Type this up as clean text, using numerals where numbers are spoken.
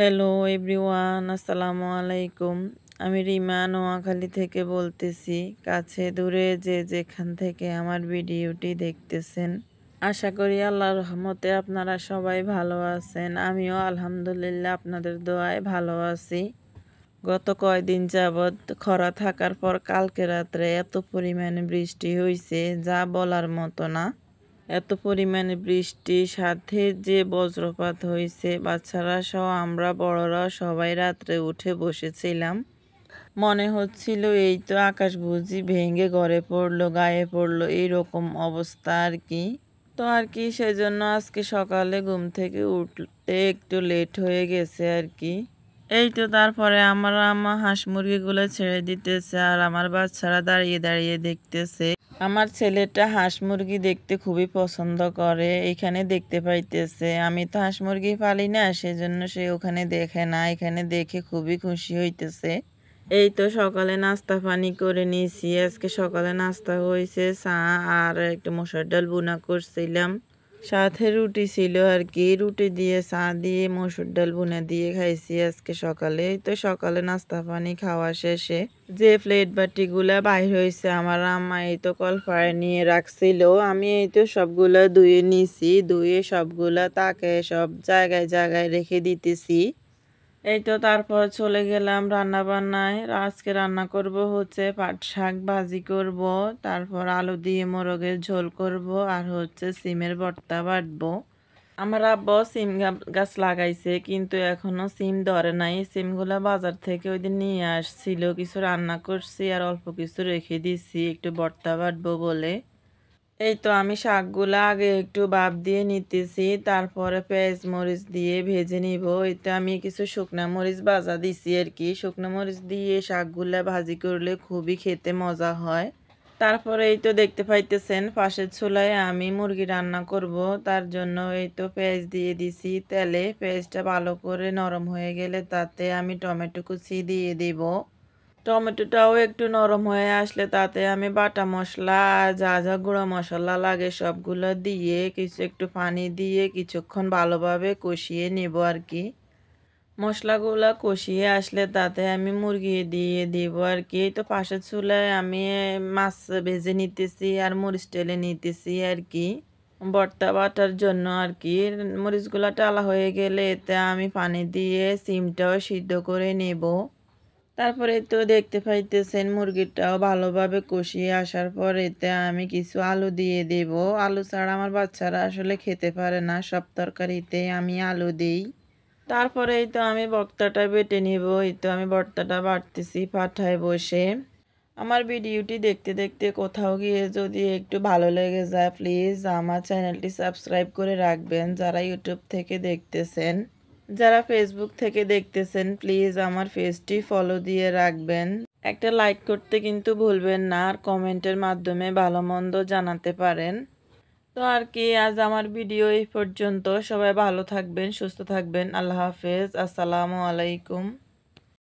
Hello everyone, আসসালামু আলাইকুম। আমি রিমা নোয়াখালী থেকে বলতেছি। কাছে দূরে যে যেখান থেকে আমার ভিডিওটি দেখতেছেন, আশা করি আল্লাহর রহমতে আপনারা সবাই ভালো আছেন। আমিও আলহামদুলিল্লাহ আপনাদের দোয়ায় ভালো আছি। গত কয়দিন যাবৎ খরা থাকার পর কালকে রাত্রে এত পরিমাণে বৃষ্টি হয়েছে যা বলার মতো না। এত পরিমাণে বৃষ্টি সাথে যে বজ্রপাত হয়েছে, বাচ্চারা সহ আমরা বড়রা সবাই রাত্রে উঠে বসেছিলাম। মনে হচ্ছিল এই তো আকাশ বুঝি ভেঙে ঘরে পড়লো, গায়ে পড়লো, এইরকম অবস্থা আর কি। সেজন্য আজকে সকালে ঘুম থেকে উঠতে একটু লেট হয়ে গেছে আর কি। তারপরে আমার আম্মা হাঁস মুরগিগুলো ছেড়ে দিতেছে আর আমার বাচ্চারা দাঁড়িয়ে দাঁড়িয়ে দেখতেছে। আমার ছেলেটা হাঁস মুরগি দেখতে খুবই পছন্দ করে, এখানে দেখতে পাইতেছে। আমি তো হাঁস মুরগি পালি না, সেজন্য সে ওখানে দেখে না, এখানে দেখে খুবই খুশি হইতেছে। সকালে নাস্তা পানি করে নিয়েছি। আজকে সকালে নাস্তা হয়েছে চা আর একটু মসুর ডাল ভুনা করছিলাম, সাথে রুটি ছিল আর কি। রুটি দিয়ে চা দিয়ে মসুর ডাল ভুনা দিয়ে খাইছি আজকে সকালে। সকালে নাস্তা পানি খাওয়া শেষে যে প্লেট বাটিগুলা বাইর হয়েছে আমার আম্মা কলপাড়ে নিয়ে রাখছিল। আমি সবগুলা ধুয়ে নিছি, ধুয়ে সবগুলা তাকে সব জায়গায় জায়গায় রেখে দিতেছি। তারপর চলে গেলাম রান্না বান্নায়। আজকে রান্না করব হচ্ছে পাট শাক ভাজি করব, তারপর আলু দিয়ে মোরগের ঝোল করব, আর হচ্ছে সিমের ভর্তা বাটবো। আমার আব্বা সিম গাছ লাগাইছে, কিন্তু এখনো সিম ধরে নাই। সিমগুলা বাজার থেকে ওই দিন নিয়ে আসছিল, কিছু রান্না করছি আর অল্প কিছু রেখে দিছি একটু ভর্তা বাটবো বলে। আমি শাকগুলা আগে একটু ভাপ দিয়ে নিতেছি, তারপরে পেঁয়াজ মরিচ দিয়ে ভেজে নিব। আমি কিছু শুকনা মরিচ ভাজা দিছি আর কি। শুকনা মরিচ দিয়ে শাকগুলা ভাজি করলে খুবই খেতে মজা হয়। তারপরে দেখতে পাইতেছেন পাশের চুলায় আমি মুরগি রান্না করব। তার জন্য পেঁয়াজ দিয়ে দিছি তেলে। পেঁয়াজটা ভালো করে নরম হয়ে গেলে তাতে আমি টমেটো কুচি দিয়ে দিব। টমেটোটাও একটু নরম হয়ে আসলে তাতে আমি বাটা মশলা আর যা যা গুঁড়ো মশলা লাগে সবগুলো দিয়ে একটু পানি দিয়ে কিছুক্ষণ ভালোভাবে কষিয়ে নেব আর কি। মশলাগুলো কষিয়ে আসলে তাতে আমি মুরগি দিয়ে দিব আর কি। পাশের চুলায় আমি মাছ ভেজে নিতেছি আর মরিচ টেলে নিতেছি আর কি, ভর্তা বাটার জন্য আর কি। মরিচগুলো টালা হয়ে গেলে এতে আমি পানি দিয়ে সিমটাও সিদ্ধ করে নেব। তারপরে দেখতে পাইতেছেন মুরগিটাও ভালোভাবে কষিয়ে আসার পর এতে আমি কিছু আলু দিয়ে দেব। আলু ছাড়া আমার বাচ্চারা আসলে খেতে পারে না, সব তরকারিতে আমি আলু দিই। তারপরে আমি ভর্তাটা বেটে নিব। আমি ভর্তাটা বাটতেছি পাঠায় বসে। আমার ভিডিওটি দেখতে দেখতে কোথাও গিয়ে যদি একটু ভালো লেগে যায়, প্লিজ আমার চ্যানেলটি সাবস্ক্রাইব করে রাখবেন যারা ইউটিউব থেকে দেখতেছেন। যারা ফেসবুক থেকে দেখতেছেন প্লিজ আমার পেজটি ফলো দিয়ে রাখবেন। একটা লাইক করতে কিন্তু ভুলবেন না, আর কমেন্টের মাধ্যমে ভালো মন্দ জানাতে পারেন। আজ আমার ভিডিও এই পর্যন্ত। সবাই ভালো থাকবেন, সুস্থ থাকবেন। আল্লাহ হাফেজ, আসসালামু আলাইকুম।